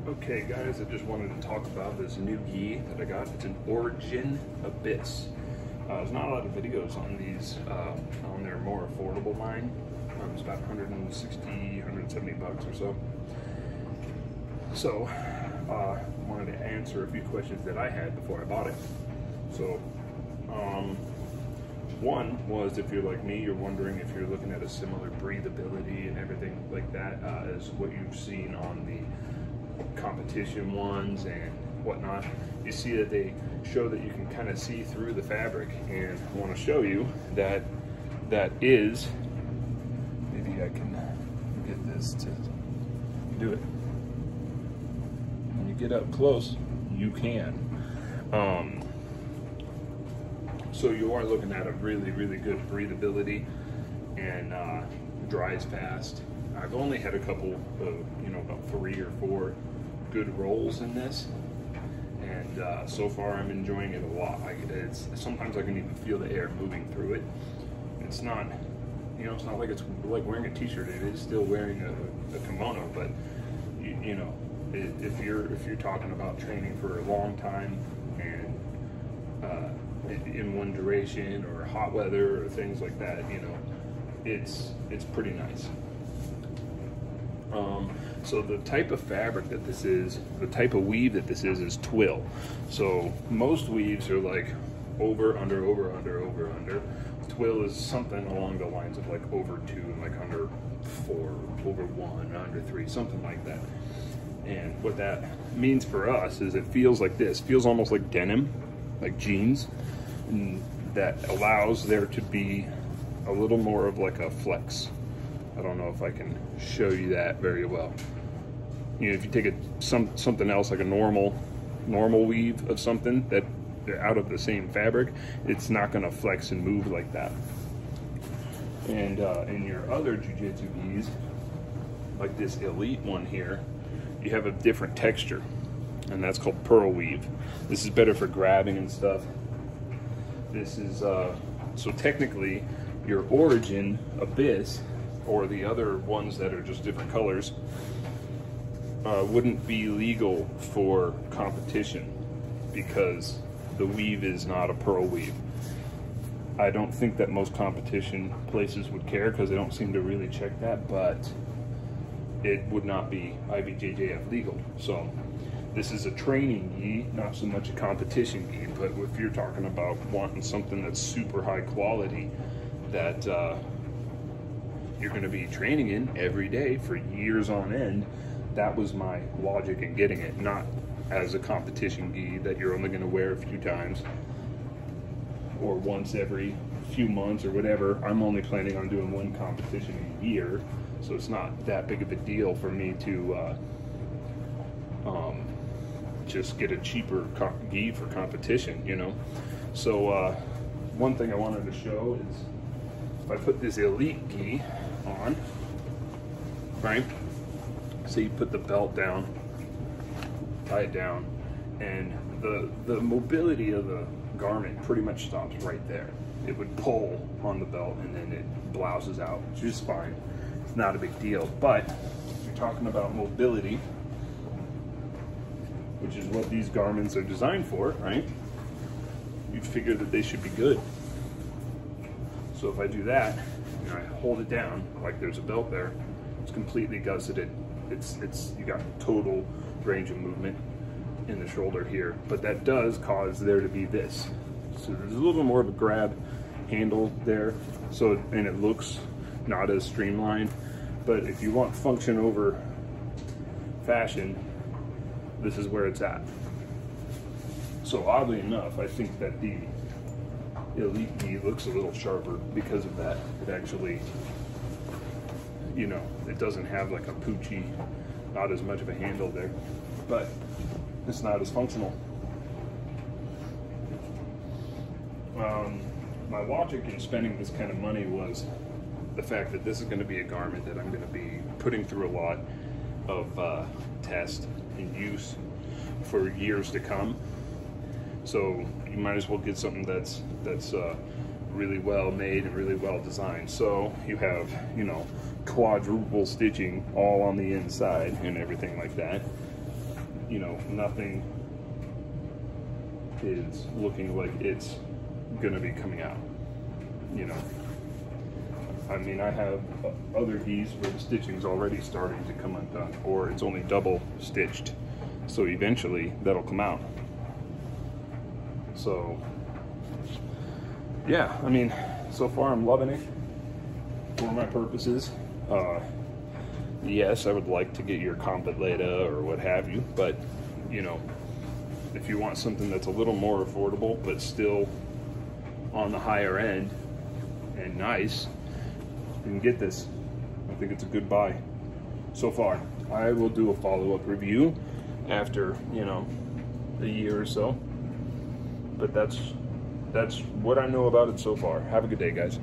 Okay guys, I just wanted to talk about this new gi that I got. It's an Origin Abyss. There's not a lot of videos on these on their more affordable line. It's about 160, 170 bucks or so. So I wanted to answer a few questions that I had before I bought it. So one was, if you're like me, you're wondering if you're looking at a similar breathability and everything like that as what you've seen on the competition ones and whatnot. You see that they show that you can kind of see through the fabric, and I want to show you that that is, maybe I can get this to do it. When you get up close, you can. So you are looking at a really, really good breathability and dries fast. I've only had a couple of, about 3 or 4 good rolls in this, and so far I'm enjoying it a lot. Sometimes I can even feel the air moving through it. It's not, it's not like it's like wearing a t-shirt. It is still wearing a kimono, but if you're talking about training for a long time and in one duration or hot weather or things like that, it's pretty nice. So the type of fabric that this is, the type of weave that this is twill. So most weaves are like over, under, over, under, over, under. Twill is something along the lines of like over 2 and like under 4, over 1, under 3, something like that. And what that means for us is it feels like this, feels almost like denim, like jeans, and that allows there to be a little more of like a flex. I don't know if I can show you that very well. If you take something else like a normal weave of something that out of the same fabric, it's not going to flex and move like that. And in your other jiu-jitsu gis, like this elite one here, you have a different texture, and that's called pearl weave. This is better for grabbing and stuff. This is so technically your Origin Abyss, or the other ones that are just different colors, wouldn't be legal for competition because the weave is not a pearl weave. I don't think that most competition places would care because they don't seem to really check that, but it would not be IBJJF legal. So this is a training gi, not so much a competition gi, but if you're talking about wanting something that's super high quality that you're going to be training in every day for years on end, that was my logic in getting it. Not as a competition gi that you're only going to wear a few times or once every few months or whatever. I'm only planning on doing one competition a year, so it's not that big of a deal for me to just get a cheaper gi for competition, So one thing I wanted to show is if I put this elite gi on, right? So you put the belt down, tie it down, and the mobility of the garment pretty much stops right there. It would pull on the belt and then it blouses out, which is fine. It's not a big deal. But if you're talking about mobility, which is what these garments are designed for, right? You'd figure that they should be good. So if I do that, I hold it down like there's a belt there, it's completely gusseted. You got total range of movement in the shoulder here, but that does cause there to be this. So there's a little bit more of a grab handle there, and it looks not as streamlined. But if you want function over fashion, this is where it's at. So oddly enough, I think that the elite gi looks a little sharper because of that. It actually, it doesn't have like a poochy, not as much of a handle there, but it's not as functional. My logic in spending this kind of money was the fact that this is going to be a garment that I'm going to be putting through a lot of test and use for years to come. So you might as well get something that's really well made and really well designed. So you have, quadruple stitching all on the inside and everything like that. you know, nothing is looking like it's gonna be coming out, you know. I mean, I have other keys where the stitching's already starting to come undone, or it's only double stitched, so eventually that'll come out. So yeah, I mean, so far I'm loving it for my purposes. Yes, I would like to get your Competleta or what have you, but you know, if you want something that's a little more affordable but still on the higher end and nice, you can get this. I think it's a good buy so far. I will do a follow-up review after, you know, a year or so, but that's what I know about it so far. Have a good day, guys.